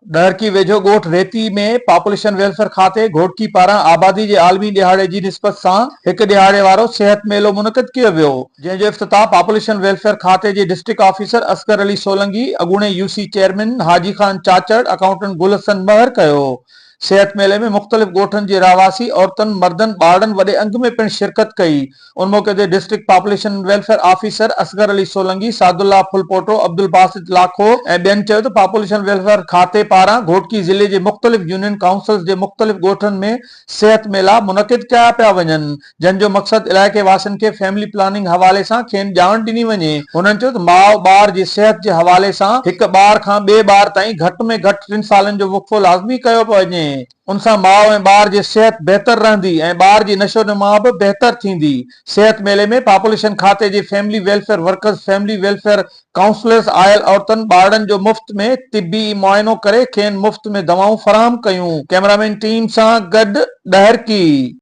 डहरकी वेझो ॻोठ रेती में पॉपुलेशन वेलफेयर खाते घोटकी पारां आबादी जे आलमी ॾिहाड़े जी निस्बत सां हिक ॾिहाड़े वारो सिहत मेलो मुनक़िद कयो वियो, जंहिं जो इफ्तिताह पॉपुलेशन वेलफेयर खाते जे डिस्ट्रिक्ट ऑफिसर असगर अली सोलंकी, अॻूणे यूसी चेयरमैन हाजी खान चाचड़, अकाउंटेंट गुल हसन महर कयो। सेहत मेले में मुख़्तलिफ़ ॻोठनि जे रहवासी औरतुनि, मर्दनि, ॿारनि वॾे अंग में पिणु शिरकत कई। उन मौक़े ते district population welfare officer Asghar Ali Solangi, Sadullah Phulpoto, Abdul Basit Lakho ऐं ॿियनि चयो त पॉपुलेशन वेलफेयर खाते पारां घोटकी ज़िले जे मुख़्तलिफ़ यूनियन काउंसिल्स जे मुख़्तलिफ़ ॻोठनि में सिहत मेला मुनक़िद कया पिया वञनि, जंहिं जो मक़सदु इलाइक़े वासियुनि खे फैमिली प्लानिंग हवाले सां खेनि ॼाण ॾिनी वञे। हुननि चयो त माउ ॿार जी सिहत जे हवाले सां हिक ॿार खां ॿिए ॿार ताईं घटि में घटि 3 सालनि जो वक़्फ़ो लाज़मी कयो पियो वञे। उन सां माउ ऐं ॿार जी सिहत बहितर रहंदी ऐं ॿार जी नशो नुमा बि बहितर थींदी। सेहत मेले में पॉपुलेशन खाते जे family welfare workers, family welfare counsellors आयल औरतुनि ॿारनि जो मुफ़्त में तिबी मुआइनो करे खेनि मुफ़्त में दवाऊं फराहम कयूं। कैमरामैन टीम सां गॾु डहरकी।